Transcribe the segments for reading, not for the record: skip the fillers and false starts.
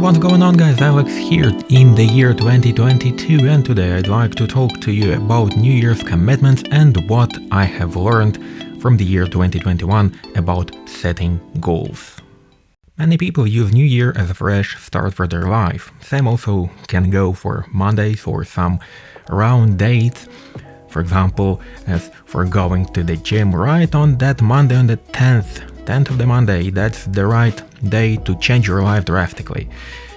what's going on, guys? Alex here in the year 2022, and today I'd like to talk to you about New Year's commitments and what I have learned from the year 2021 about setting goals. Many people use New Year as a fresh start for their life. Same also can go for Mondays or some round dates. For example, as for going to the gym right on that Monday on the 10th of the Monday, that's the right day to change your life drastically.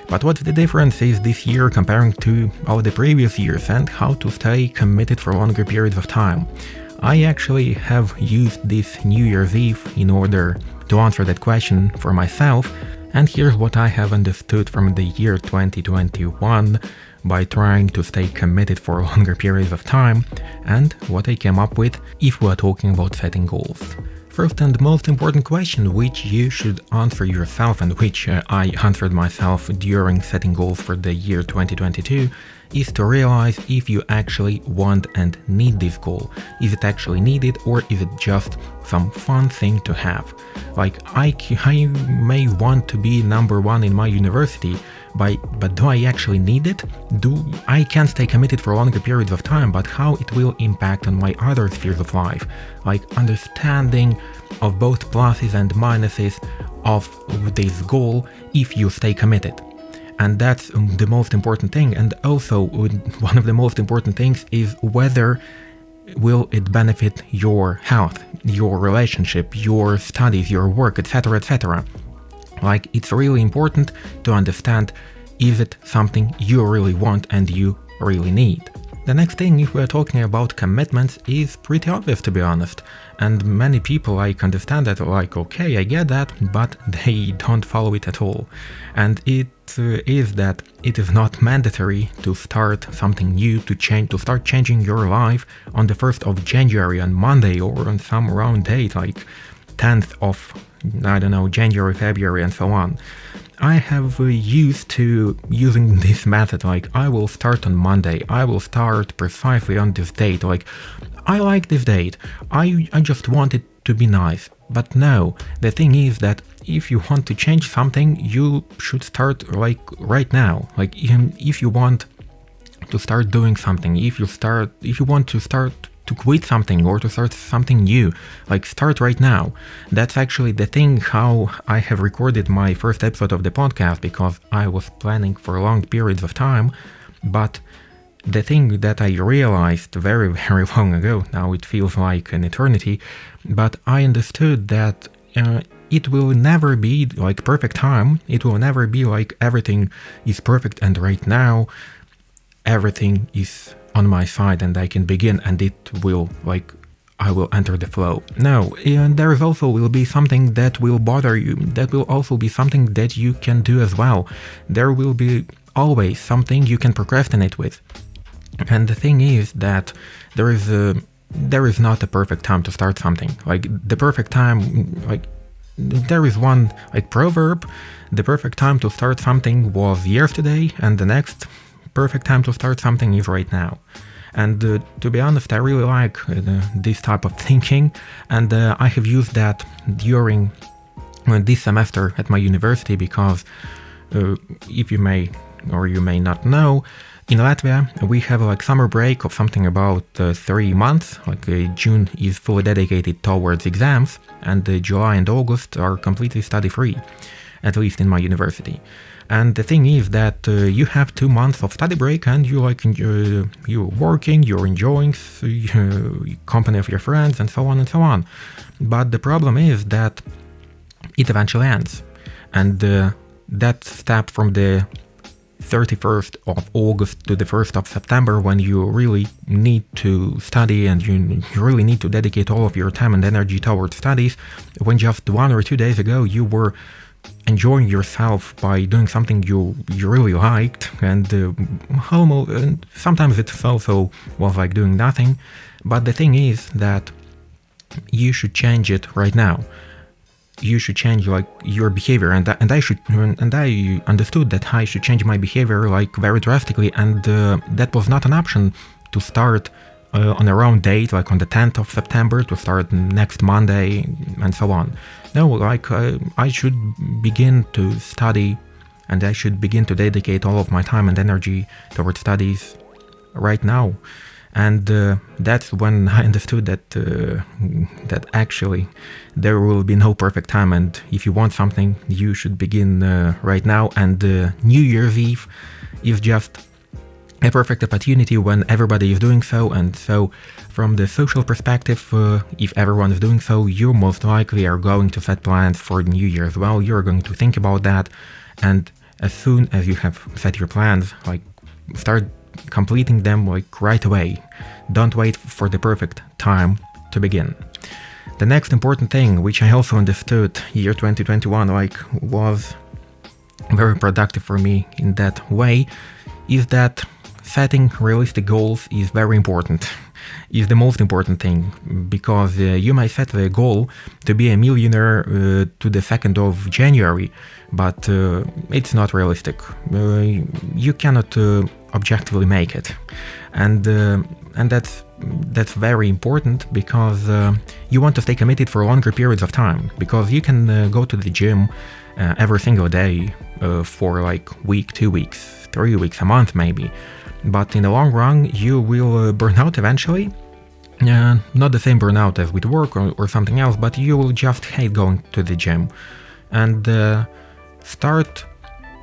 But what the difference is this year comparing to all the previous years and how to stay committed for longer periods of time? I actually have used this New Year's Eve in order to answer that question for myself, and here's what I have understood from the year 2021 by trying to stay committed for longer periods of time, and what I came up with if we are talking about setting goals. First and most important question which you should answer yourself, and which I answered myself during setting goals for the year 2022, is to realize if you actually want and need this goal. Is it actually needed, or is it just some fun thing to have? Like, I may want to be number one in my university, but do I actually need it? I can stay committed for longer periods of time, but how it will impact on my other spheres of life? Like understanding of both pluses and minuses of this goal if you stay committed. And that's the most important thing. And also one of the most important things is whether will it benefit your health, your relationship, your studies, your work, etc., etc. Like, it's really important to understand, is it something you really want and you really need? The next thing, if we're talking about commitments, is pretty obvious, to be honest. And many people understand that, okay, I get that, but they don't follow it at all. And it is that it is not mandatory to start something new, to start changing your life on the 1st of January, on Monday, or on some round date, like 10th of, January, February, and so on. I have using this method, I will start on Monday, I will start precisely on this date, I like this date, I just want it to be nice. But no, the thing is that if you want to change something, you should start right now. If you want to start doing something, if you want to start to quit something or to start something new, start right now. That's actually the thing how I have recorded my first episode of the podcast, because I was planning for long periods of time, but the thing that I realized very, very long ago, now it feels like an eternity, but I understood that it will never be perfect time, it will never be everything is perfect and right now everything is on my side and I can begin and it will I will enter the flow. No, and there is also will be something that will bother you, that will also be something that you can do as well. There will be always something you can procrastinate with. And the thing is that there is not a perfect time to start something. The perfect time, there is one proverb, the perfect time to start something was yesterday, and the next perfect time to start something is right now. And to be honest, I really like this type of thinking, and I have used that during this semester at my university, because if you may or you may not know, in Latvia we have summer break of something about 3 months. June is fully dedicated towards exams, and July and August are completely study free, at least in my university. And the thing is that you have 2 months of study break, and you're working, you're enjoying company of your friends, and so on and so on. But the problem is that it eventually ends, and that step from the 31st of August to the 1st of September, when you really need to study and you really need to dedicate all of your time and energy towards studies, when just 1 or 2 days ago you were enjoying yourself by doing something you really liked, and sometimes it also was like doing nothing. But the thing is that you should change it right now. You should change your behavior, and I understood that I should change my behavior very drastically, and that was not an option to start on a round date, on the 10th of September, to start next Monday, and so on. No, I should begin to study and I should begin to dedicate all of my time and energy towards studies right now. And that's when I understood that actually there will be no perfect time, and if you want something, you should begin right now. And New Year's Eve is just a perfect opportunity when everybody is doing so. And so from the social perspective, if everyone is doing so, you most likely are going to set plans for the New Year as well. You're going to think about that, and as soon as you have set your plans, like, start completing them like right away. Don't wait for the perfect time to begin. The next important thing, which I also understood year 2021 was very productive for me in that way, is that setting realistic goals is very important. Is the most important thing, because you might set the goal to be a millionaire to the 2nd of January, but it's not realistic. You cannot objectively make it, and that's very important, because you want to stay committed for longer periods of time, because you can go to the gym every single day for like week, 2 weeks, 3 weeks, a month maybe, but in the long run you will burn out eventually. Not the same burnout as with work or something else, but you will just hate going to the gym. And start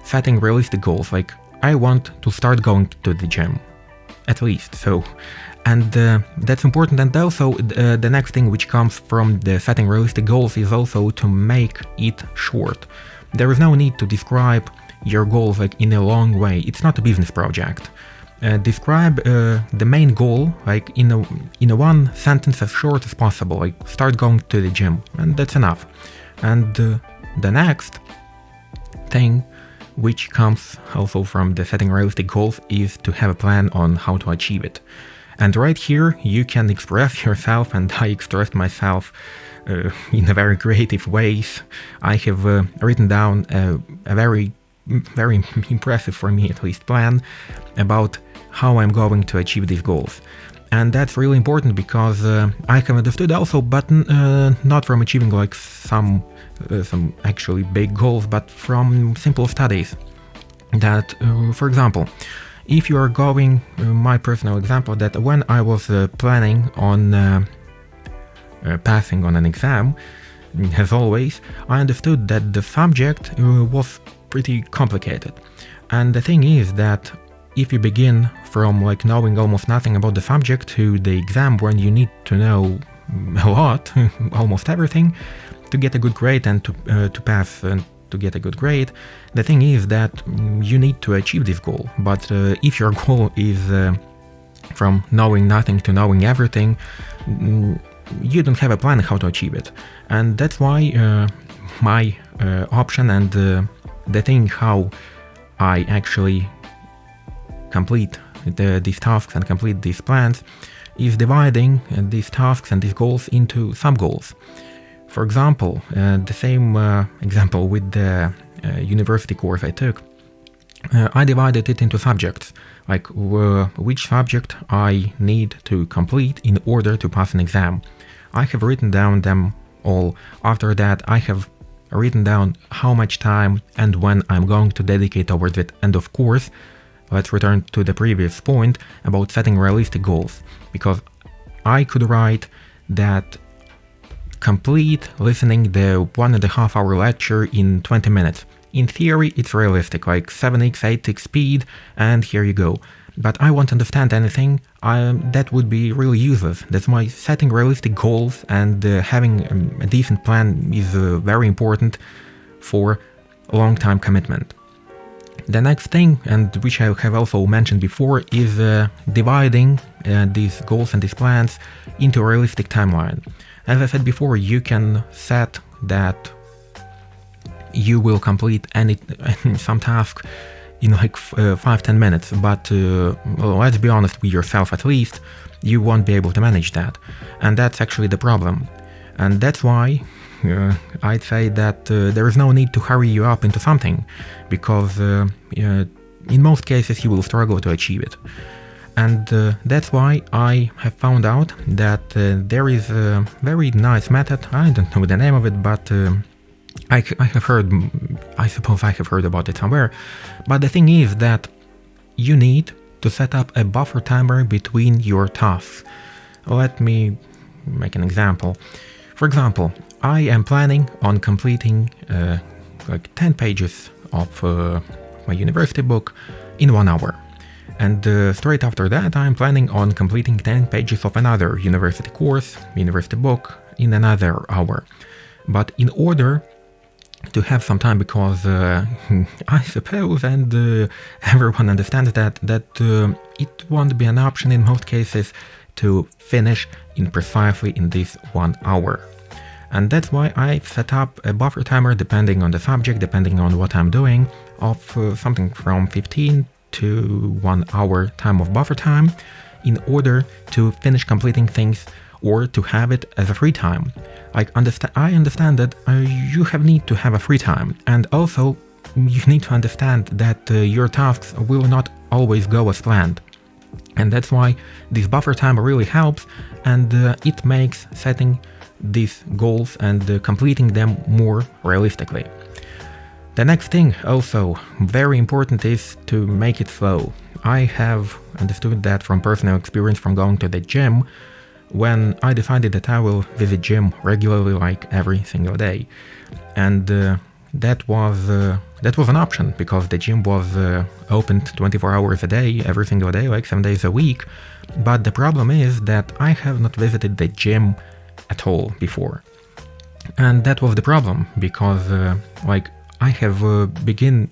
setting realistic goals, like, I want to start going to the gym, at least. So, and that's important. And also the next thing which comes from the setting realistic goals is also to make it short. There is no need to describe your goals like in a long way. It's not a business project. Describe the main goal like in a one sentence as short as possible, like, start going to the gym, and that's enough. And the next thing which comes also from the setting realistic goals is to have a plan on how to achieve it. And right here you can express yourself, and I expressed myself in a very creative ways. I have written down a very impressive, for me at least, plan about how I'm going to achieve these goals. And that's really important, because I have understood also, but not from achieving like some actually big goals, but from simple studies. That, for example, if you are going, my personal example, that when I was planning on passing on an exam, as always, I understood that the subject was pretty complicated. And the thing is that if you begin from like knowing almost nothing about the subject to the exam when you need to know a lot, almost everything, to get a good grade and to pass and to get a good grade, the thing is that you need to achieve this goal. But if your goal is from knowing nothing to knowing everything, you don't have a plan how to achieve it. And that's why my option and the thing how I actually complete these tasks and complete these plans is dividing these tasks and these goals into sub-goals. For example, the same example with the university course I took, I divided it into subjects, like which subject I need to complete in order to pass an exam. I have written down them all. After that, I have written down how much time and when I'm going to dedicate towards it. And of course, let's return to the previous point about setting realistic goals, because I could write that complete listening the 1.5 hour lecture in 20 minutes. In theory, it's realistic, like 7x, 8x speed, and here you go. But I won't understand anything, that would be really useless. That's why setting realistic goals and having a decent plan is very important for long-time commitment. The next thing, and which I have also mentioned before, is dividing these goals and these plans into a realistic timeline. As I said before, you can set that you will complete some task in like 5-10 minutes, but let's be honest with yourself, at least you won't be able to manage that, and that's actually the problem. And that's why I'd say that there is no need to hurry you up into something, because in most cases you will struggle to achieve it. And that's why I have found out that there is a very nice method, I don't know the name of it, but I have heard, I suppose I have heard about it somewhere, but the thing is that you need to set up a buffer timer between your tasks. Let me make an example. For example, I am planning on completing like 10 pages of my university book in 1 hour. And straight after that, I'm planning on completing 10 pages of another university course, university book, in another hour. But in order to have some time, because I suppose, and everyone understands that it won't be an option in most cases to finish in precisely in this 1 hour. And that's why I set up a buffer timer depending on the subject, depending on what I'm doing, of something from 15 to 1 hour time of buffer time in order to finish completing things or to have it as a free time. I understand that you need to have a free time, and also you need to understand that your tasks will not always go as planned. And that's why this buffer time really helps, and it makes setting these goals and completing them more realistically. The next thing, also very important, is to make it slow. I have understood that from personal experience from going to the gym, when I decided that I will visit gym regularly, like every single day. And that was an option, because the gym was open 24 hours a day, every single day, like 7 days a week. But the problem is that I have not visited the gym at all before. And that was the problem, because I have began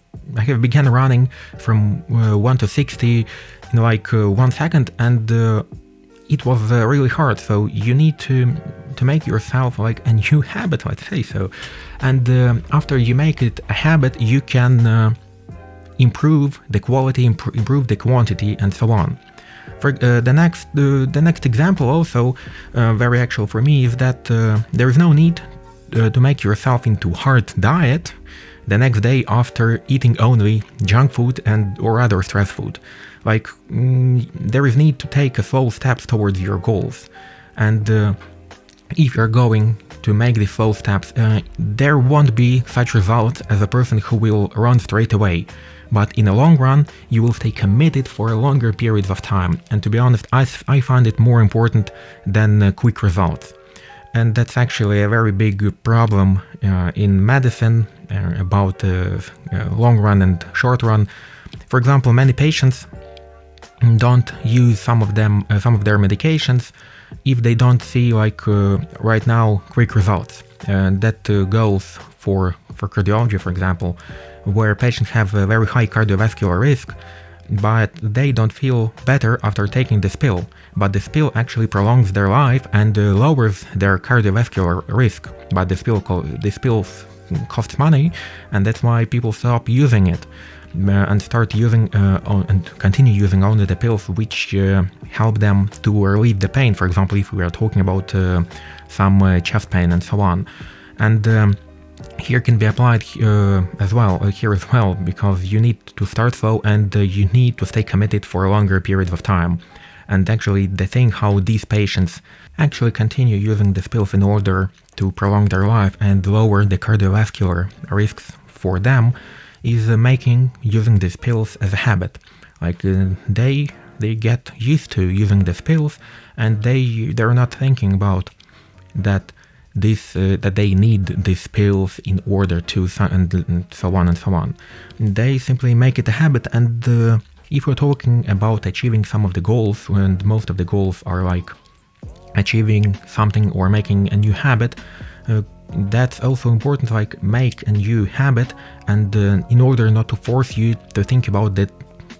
running from 1 to 60 in 1 second, and it was really hard. So you need to make yourself like a new habit, let's say so. And after you make it a habit, you can improve the quality, improve the quantity, and so on. For the next example, also very actual for me, is that there is no need to make yourself into hard diet the next day after eating only junk food or other stress food. There is need to take slow steps towards your goals. And if you're going to make these slow steps, there won't be such results as a person who will run straight away. But in the long run, you will stay committed for longer periods of time. And to be honest, I find it more important than quick results. And that's actually a very big problem in medicine about long run and short run. For example, many patients don't use some of their medications if they don't see right now quick results. That goes for cardiology, for example, where patients have a very high cardiovascular risk, but they don't feel better after taking this pill. But this pill actually prolongs their life and lowers their cardiovascular risk. But this pill costs money, and that's why people stop using it and start using and continue using only the pills which help them to relieve the pain. For example, if we are talking about some chest pain and so on. And here can be applied as well, because you need to start slow and you need to stay committed for longer periods of time. And actually the thing how these patients actually continue using these pills in order to prolong their life and lower the cardiovascular risks for them is making using these pills as a habit. They get used to using these pills, and they're not thinking about that that they need these pills in order to and so on and so on. They simply make it a habit. And if we're talking about achieving some of the goals, and most of the goals are like achieving something or making a new habit, that's also important, make a new habit, and in order not to force you to think about that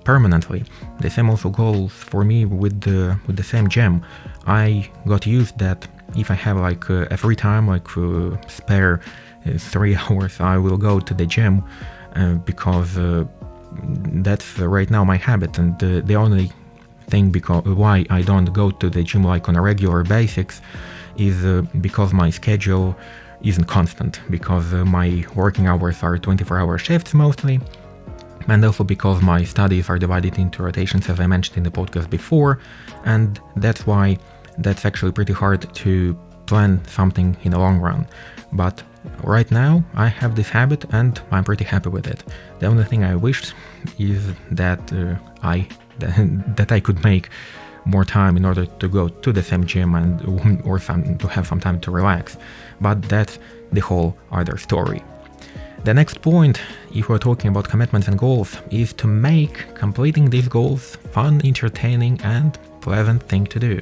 permanently. The same also goes for me with the same gym. I got used that if I have a free time, spare 3 hours, I will go to the gym because that's right now my habit. And the only thing why I don't go to the gym on a regular basis is because my schedule isn't constant, because my working hours are 24-hour shifts mostly, and also because my studies are divided into rotations, as I mentioned in the podcast before, and that's why that's actually pretty hard to plan something in the long run. But right now I have this habit and I'm pretty happy with it. The only thing I wish is that that I could make more time in order to go to the same gym and or to have some time to relax. But that's the whole other story. The next point, if we're talking about commitments and goals, is to make completing these goals fun, entertaining, and pleasant thing to do.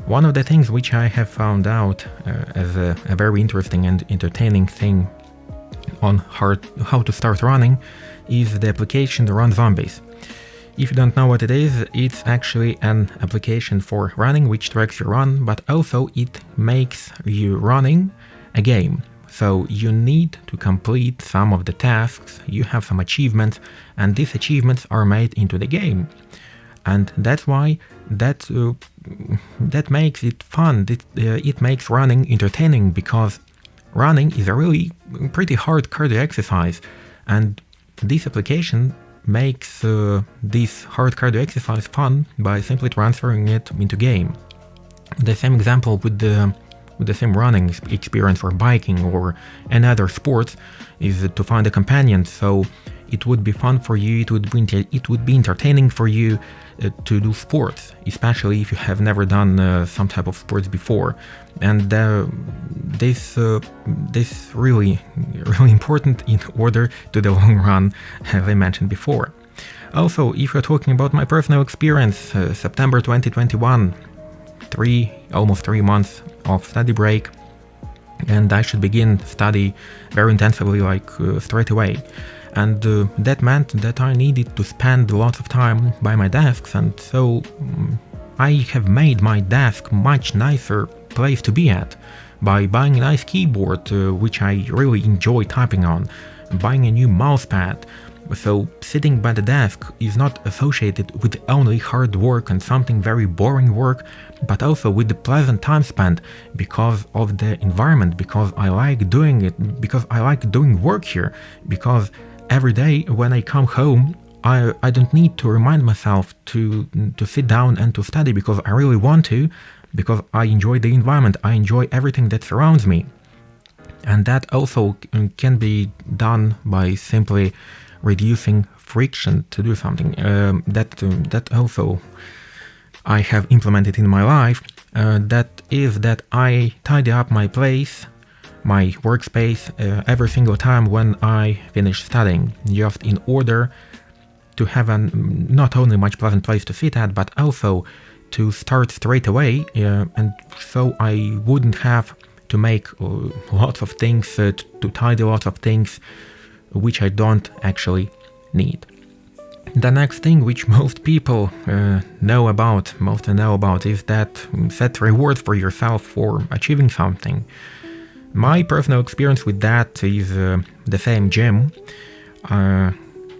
One of the things which I have found out as a very interesting and entertaining thing on how to start running is the application Run Zombies. If you don't know what it is, it's actually an application for running which tracks your run, but also it makes you running a game. So you need to complete some of the tasks, you have some achievements, and these achievements are made into the game. And that's why that makes it fun, it makes running entertaining, because running is a really pretty hard cardio exercise, and this application makes this hard cardio exercise fun by simply transferring it into game. The same example with the same running experience or biking or any other sports is to find a companion. So it would be fun for you, it would be entertaining for you to do sports, especially if you have never done some type of sports before. And this really important in order to the long run, as I mentioned before. Also, if you're talking about my personal experience, September 2021, almost 3 months of study break, and I should begin study very intensively, straight away. And that meant that I needed to spend lots of time by my desks, and so I have made my desk much nicer place to be at by buying a nice keyboard, which I really enjoy typing on, buying a new mousepad. So sitting by the desk is not associated with only hard work and something very boring work, but also with the pleasant time spent because of the environment, because I like doing it, because I like doing work here, because every day when I come home, I don't need to remind myself to sit down and to study because I really want to, because I enjoy the environment, I enjoy everything that surrounds me. And that also can be done by simply reducing friction to do something. That also I have implemented in my life. That is that I tidy up my place, my workspace, every single time when I finish studying, just in order to have a not only much pleasant place to sit at, but also to start straight away, and so I wouldn't have to make lots of things, to tidy lots of things which I don't actually need. The next thing which most people know about is that set rewards for yourself for achieving something. My personal experience with that is the same gym.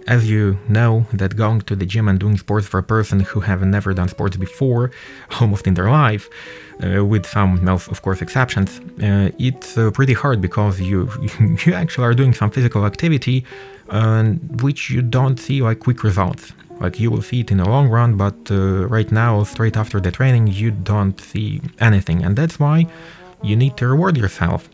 As you know, that going to the gym and doing sports for a person who have never done sports before, almost in their life, with some, of course, exceptions, it's pretty hard because you actually are doing some physical activity which you don't see quick results. You will see it in the long run, but right now, straight after the training, you don't see anything, and that's why you need to reward yourself.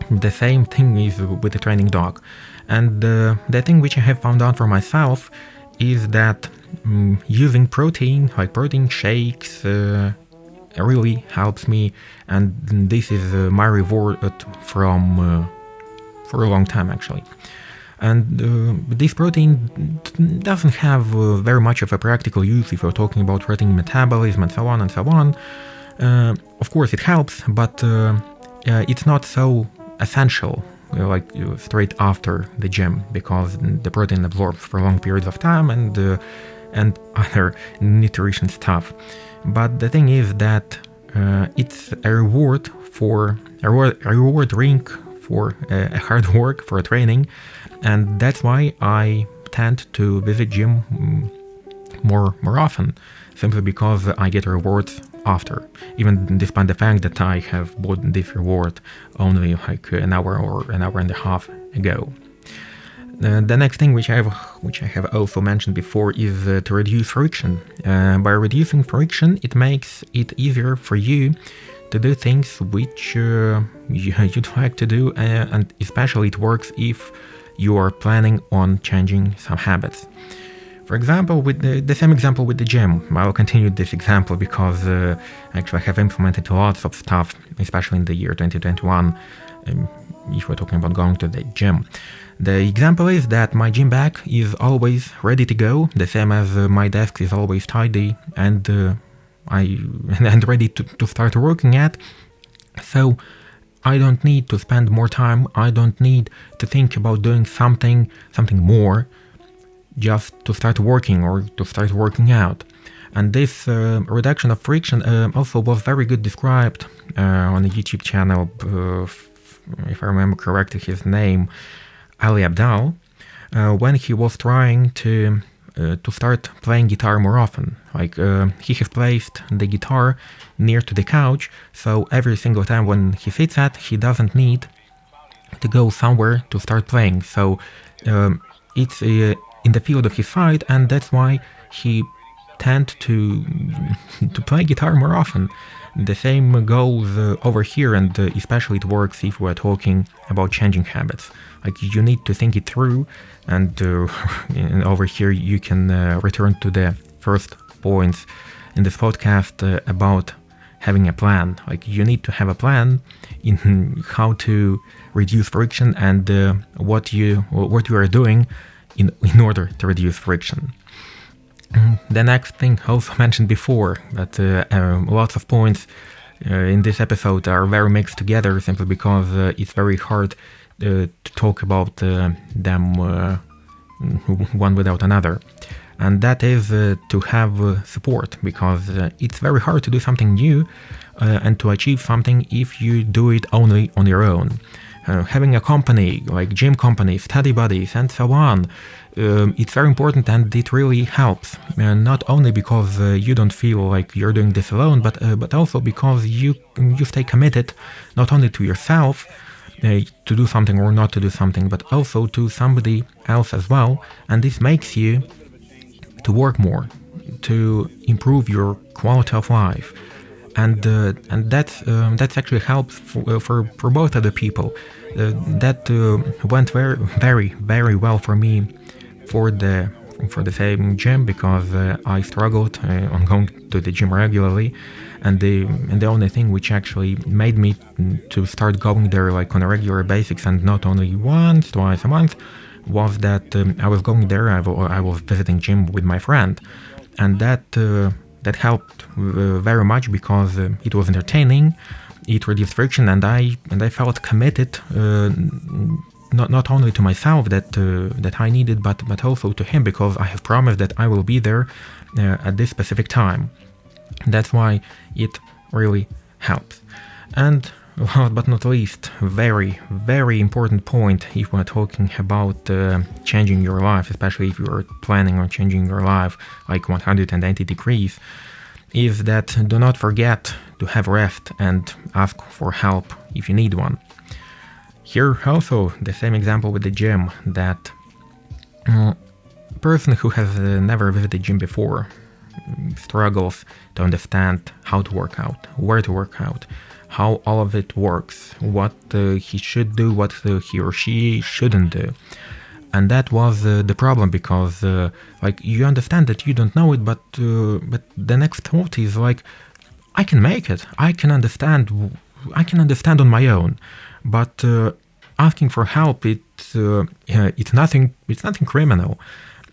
The same thing is with the training dog. And the thing which I have found out for myself is that using protein, like protein shakes, really helps me, and this is my reward from for a long time actually. And this protein doesn't have very much of a practical use if you're talking about rating metabolism and so on and so on. Of course it helps, but it's not so essential straight after the gym, because the protein absorbs for long periods of time and other nutrition stuff. But the thing is that it's a reward ring for a hard work, for a training, and that's why I tend to visit gym more often, simply because I get rewards after, even despite the fact that I have bought this reward only an hour or an hour and a half ago. The next thing which I have also mentioned before is to reduce friction. By reducing friction, it makes it easier for you to do things which you'd like to do, and especially it works if you are planning on changing some habits. For example, with the same example with the gym, I'll continue this example because actually I have implemented lots of stuff, especially in the year 2021, if we're talking about going to the gym. The example is that my gym bag is always ready to go, the same as my desk is always tidy and and ready to start working at. So I don't need to spend more time, I don't need to think about doing something more, just to start working or to start working out. And this reduction of friction also was very good described on a YouTube channel, if I remember correctly his name, Ali Abdaal, when he was trying to start playing guitar more often. Like he has placed the guitar near to the couch, so every single time when he sits at, he doesn't need to go somewhere to start playing. So it's in the field of his sight, and that's why he tend to play guitar more often. The same goes over here, and especially it works if we're talking about changing habits. Like you need to think it through, and over here you can return to the first points in this podcast about having a plan. Like you need to have a plan in how to reduce friction and what you are doing in order to reduce friction. The next thing also mentioned before, that lots of points in this episode are very mixed together simply because it's very hard to talk about them one without another. And that is to have support, because it's very hard to do something new and to achieve something if you do it only on your own. Having a company like gym company, study buddies, and so on, it's very important, and it really helps. Not only because you don't feel like you're doing this alone, but also because you stay committed not only to yourself to do something or not to do something, but also to somebody else as well. And this makes you to work more, to improve your quality of life. And that's actually helps for both other people. That went very well for me for the same gym, because I struggled on going to the gym regularly, and the only thing which actually made me to start going there like on a regular basis and not only twice a month was that I was going there. I was visiting gym with my friend, and that helped very much because it was entertaining, it reduced friction, and I felt committed not only to myself that I needed, but also to him, because I have promised that I will be there at this specific time. That's why it really helps. And last but not least, very important point if we're talking about changing your life, especially if you're planning on changing your life like 180 degrees, is that do not forget to have rest and ask for help if you need one. Here also the same example with the gym, that person who has never visited gym before struggles to understand how to work out, where to work out, how all of it works, what he should do, what he or she shouldn't do. And that was the problem, because like you understand that you don't know it, but the next thought is like, I can make it, I can understand on my own. But asking for help, it's nothing criminal.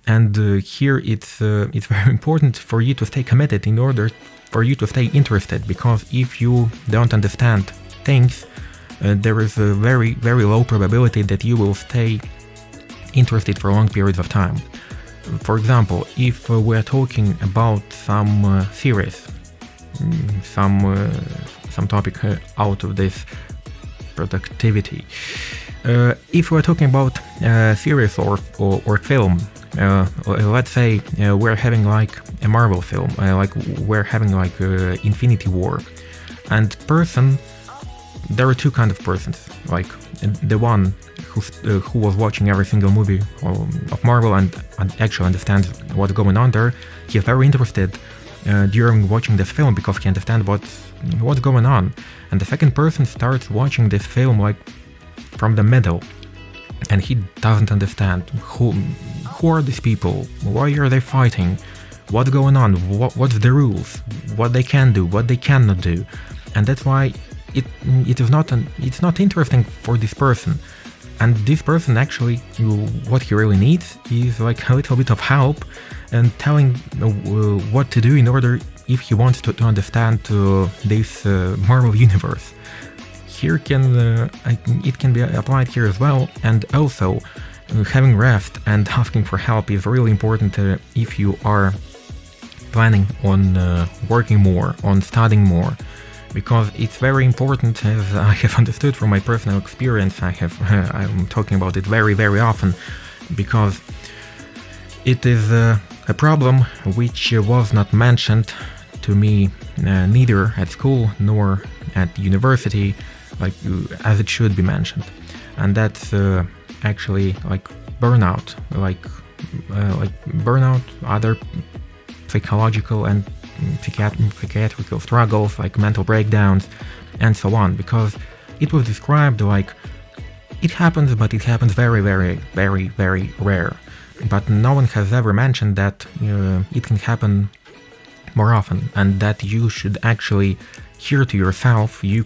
And here it's very important for you to stay committed in order for you to stay interested, because if you don't understand things, there is a very low probability that you will stay interested for long periods of time. For example, if we're talking about some series, some topic out of this productivity, if we're talking about series or film, let's say we're having like a Marvel film, like we're having like Infinity War, and there are two kind of persons, like the one who was watching every single movie of Marvel and actually understands what's going on there. He's very interested during watching this film because he understands what's going on. And the second person starts watching this film like from the middle, and he doesn't understand who are these people, why are they fighting, what's going on, what's the rules, what they can do, what they cannot do. And that's why it's not interesting for this person. And this person actually, what he really needs is like a little bit of help and telling what to do in order if he wants to understand this Marvel universe. Here it can be applied here as well. And also having rest and asking for help is really important if you are planning on working more, on studying more. Because it's very important, as I have understood from my personal experience. I'm talking about it very, very often, because it is a problem which was not mentioned to me neither at school nor at university, like as it should be mentioned, and that's actually like burnout, like burnout, other psychological and psychiatrical struggles like mental breakdowns and so on, because it was described like it happens, but it happens very, very, very, very rare. But no one has ever mentioned that it can happen more often, and that you should actually hear to yourself, you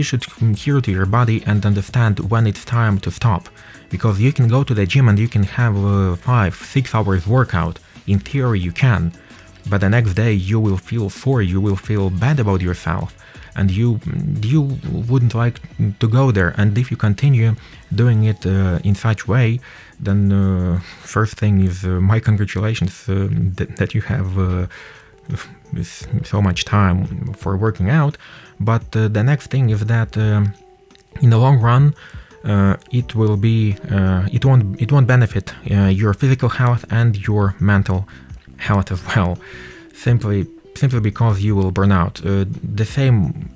should hear to your body and understand when it's time to stop. Because you can go to the gym and you can have 5-6 hours workout. In theory you can, but the next day you will feel sore, you will feel bad about yourself, and you wouldn't like to go there. And if you continue doing it in such way, then first thing is my congratulations that you have so much time for working out. But the next thing is that in the long run it won't benefit your physical health and your mental health as well, simply because you will burn out. The same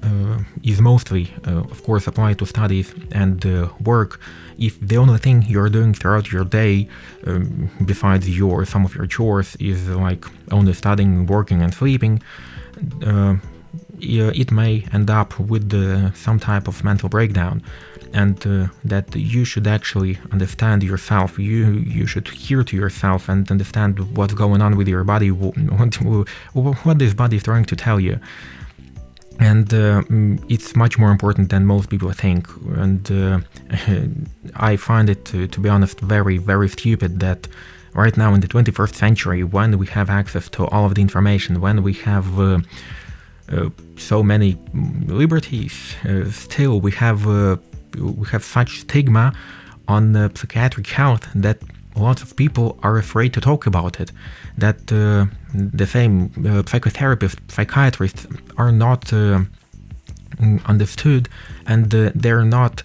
is mostly, of course, applied to studies and work. If the only thing you're doing throughout your day, besides some of your chores, is like only studying, working, and sleeping, it may end up with some type of mental breakdown. And that you should actually understand yourself. You should hear to yourself and understand what's going on with your body, what this body is trying to tell you. And it's much more important than most people think. And I find it, to be honest, very, very stupid that right now in the 21st century, when we have access to all of the information, when we have so many liberties, still we have such stigma on psychiatric health that lots of people are afraid to talk about it. That the same psychotherapists, psychiatrists are not understood, and they're not.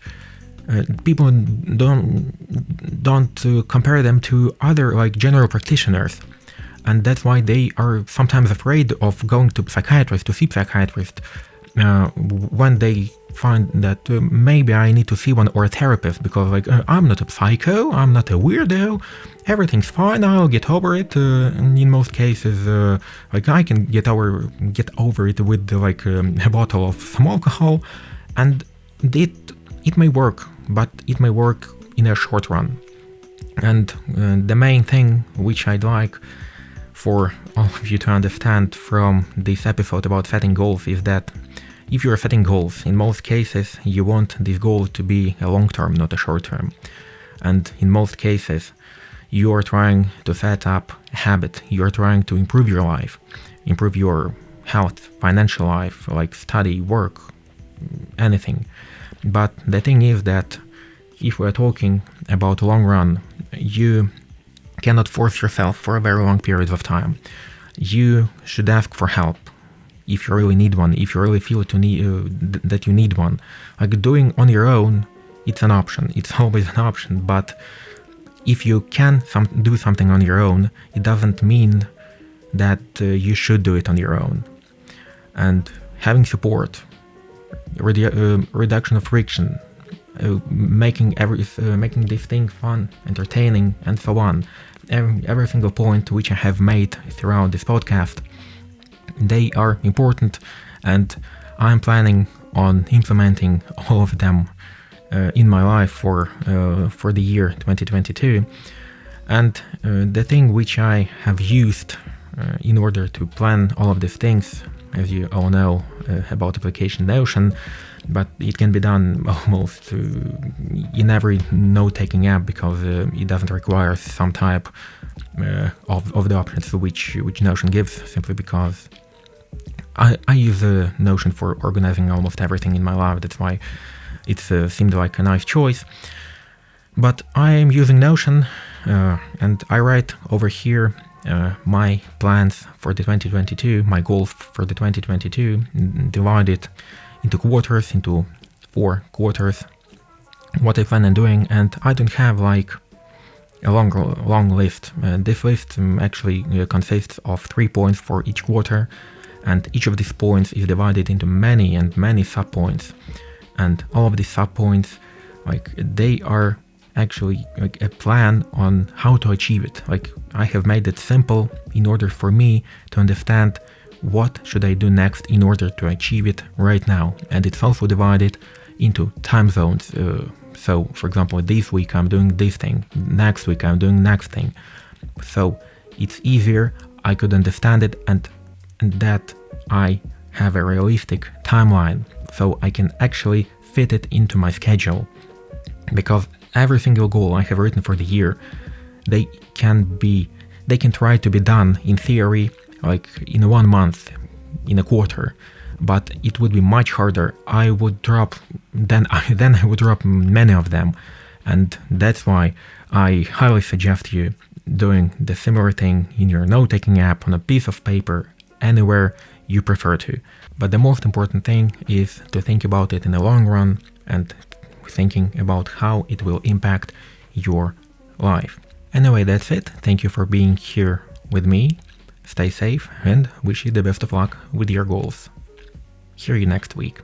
People don't compare them to other like general practitioners, and that's why they are sometimes afraid of going to psychiatrists, to see psychiatrists, when they find that maybe I need to see one, or a therapist, because like I'm not a psycho, I'm not a weirdo, everything's fine, I'll get over it. And in most cases, like I can get over it with like a bottle of some alcohol, and it may work, but it may work in a short run. And the main thing which I'd like for all of you to understand from this episode about setting goals is that if you're setting goals, in most cases you want this goal to be a long term, not a short term. And in most cases you are trying to set up a habit, you're trying to improve your life, improve your health, financial life, like study, work, anything. But the thing is that if we're talking about long run, you cannot force yourself for a very long period of time. You should ask for help if you really need one, if you really feel that you need one. Like doing on your own, it's an option, it's always an option, but if you can do something on your own, it doesn't mean that you should do it on your own. And having support, reduction of friction, making this thing fun, entertaining, and so on. Every single point which I have made throughout this podcast They are important, and I'm planning on implementing all of them in my life for the year 2022. And the thing which I have used in order to plan all of these things, as you all know about application Notion, but it can be done almost in every note-taking app because it doesn't require some type of the options which Notion gives, simply because I use Notion for organizing almost everything in my life. That's why it seemed like a nice choice. But I am using Notion and I write over here my plans for the 2022, my goals for the 2022, divided into quarters, into 4 quarters, what I plan on doing, and I don't have like a long list. This list actually consists of 3 points for each quarter, and each of these points is divided into many sub-points, and all of these sub-points, like, they are actually like a plan on how to achieve it. Like, I have made it simple in order for me to understand what should I do next in order to achieve it right now. And it's also divided into time zones. So for example, this week I'm doing this thing, next week I'm doing next thing. So it's easier, I could understand it, and that I have a realistic timeline, so I can actually fit it into my schedule. Because every single goal I have written for the year, they can try to be done in theory, like in 1 month, in a quarter, but it would be much harder. I would drop many of them, and that's why I highly suggest you doing the similar thing in your note-taking app, on a piece of paper, anywhere you prefer to. But the most important thing is to think about it in the long run and thinking about how it will impact your life. Anyway, that's it. Thank you for being here with me. Stay safe and wish you the best of luck with your goals. Hear you next week.